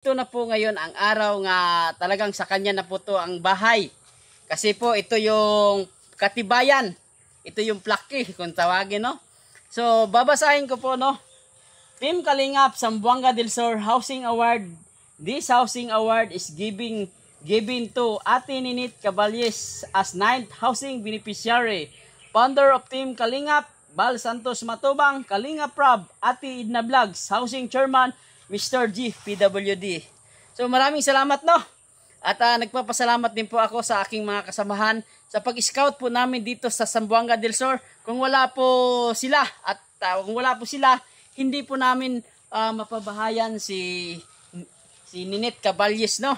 Ito na po ngayon ang araw nga talagang sa kanya na po to ang bahay. Kasi po ito yung katibayan. Ito yung plaki kung tawagin, no? So babasahin ko po, no? Team Kalingap Zamboanga del Sur Housing Award. This housing award is given to Ate Ninit Caballes as 9th housing beneficiary. Founder of Team Kalingap, Bal Santos Matubang, Kalingap Prab, Ate Idna Vlogs, Housing Chairman, Mr. G, PWD. So maraming salamat, no? At nagpapasalamat din po ako sa aking mga kasamahan sa pag-scout po namin dito sa Zamboanga del Sur. Kung wala po sila hindi po namin mapabahayan si Ninit Caballes, no?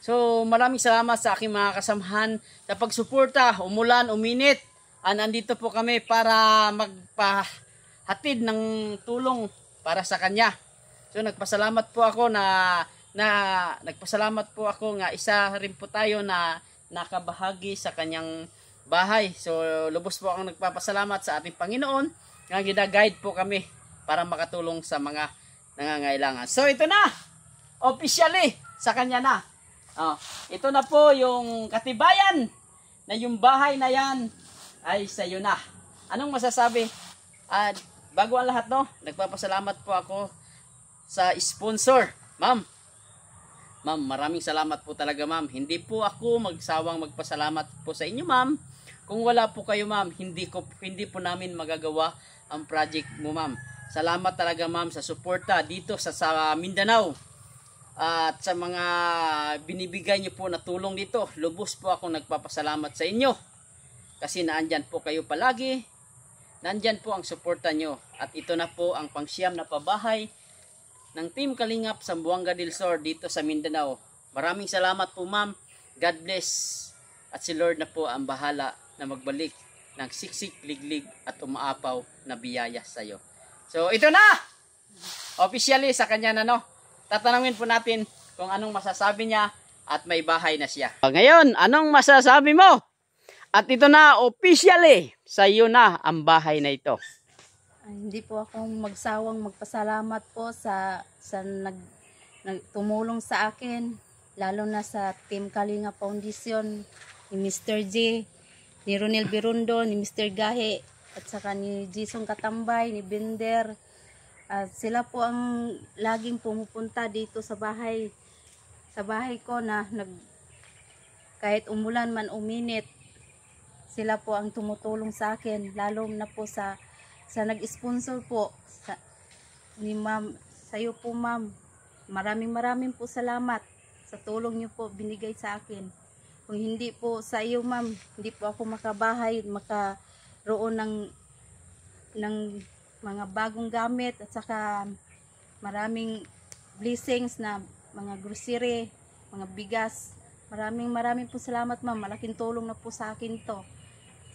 So maraming salamat sa aking mga kasamahan sa pagsuporta, umulan, uminit. Andito po kami para magpahatid ng tulong para sa kanya. So nagpasalamat po ako nagpasalamat po ako nga isa rin po tayo na nakabahagi sa kanyang bahay. So lubos po akong nagpapasalamat sa ating Panginoon nga gina-guide po kami para makatulong sa mga nangangailangan. So ito na, officially sa kanya na. Ito na po yung katibayan na yung bahay na yan ay sa iyo na. Anong masasabi? Bago ang lahat, no, nagpapasalamat po ako sa sponsor, ma'am. Ma'am, maraming salamat po talaga, ma'am. Hindi po ako magsawang magpasalamat po sa inyo, ma'am. Kung wala po kayo, ma'am, hindi po namin magagawa ang project mo, ma'am. Salamat talaga, ma'am, sa suporta dito sa Mindanao. At sa mga binibigay niyo po na tulong dito. Lubos po ako nagpapasalamat sa inyo. Kasi naandyan po kayo palagi. Nandyan po ang suporta nyo. At ito na po ang pangsyam na pabahay ng Team Kalingap Zamboanga del Sur dito sa Mindanao. Maraming salamat po, ma'am. God bless. At si Lord na po ang bahala na magbalik ng siksik, liglig at umaapaw na biyaya sa iyo. So ito na! Officially sa kanya na, no? Tatanungin po natin kung anong masasabi niya at may bahay na siya. Ngayon, anong masasabi mo? At ito na, officially, sa iyo na ang bahay na ito. Hindi po ako magsawang magpasalamat po sa tumulong sa akin, lalo na sa Team Kalinga Foundation, ni Mr. J, ni Ronel Birundo, ni Mr. Gahe, at saka ni Jason Katambay, ni Bender. Sila po ang laging pumupunta dito sa bahay ko na kahit umulan man uminit, sila po ang tumutulong sa akin, lalo na po sa nag-sponsor po ni ma'am, sa iyo po, ma'am. Maraming po salamat sa tulong niyo po binigay sa akin. Kung hindi po sa iyo, ma'am, hindi po ako makabahay, makaroon ng mga bagong gamit at saka maraming blessings na mga grocery, mga bigas. Maraming po salamat, ma'am. Malaking tulong na po sa akin to.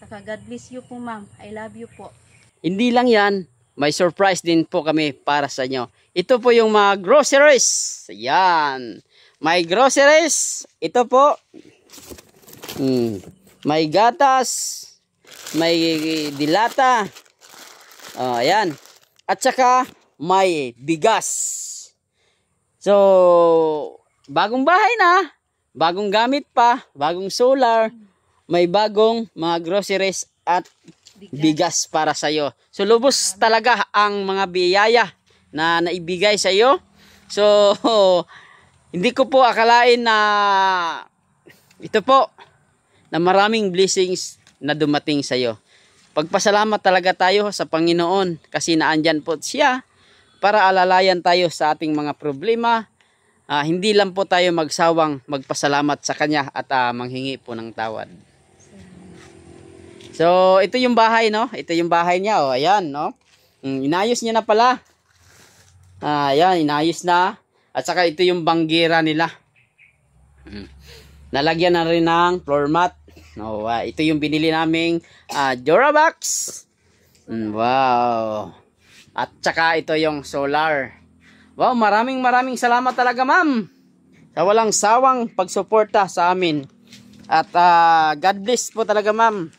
Saka God bless you po, ma'am. I love you po. Hindi lang yan, may surprise din po kami para sa inyo. Ito po yung mga groceries. Yan. May groceries. Ito po. May gatas. May dilata. Ayan. At saka may bigas. So, bagong bahay na. Bagong gamit pa. Bagong solar. May bagong mga groceries at bigas para sa iyo. So lubos talaga ang mga biyaya na naibigay sa iyo. So hindi ko po akalain na ito po na maraming blessings na dumating sa iyo. Pagpasalamat talaga tayo sa Panginoon kasi naandyan po siya para alalayan tayo sa ating mga problema. Hindi lang po tayo magsawang magpasalamat sa Kanya at manghingi po ng tawad. So, ito yung bahay, no? Ito yung bahay niya, oh. Ayan, no? Inayos niya na pala. Ayan, inayos na. At saka ito yung banggira nila. Nalagyan na rin ng floor mat. Ito yung binili naming Durabox. Wow. At saka ito yung solar. Wow, maraming salamat talaga, ma'am. Sa walang sawang pagsuporta sa amin. At God bless po talaga, ma'am.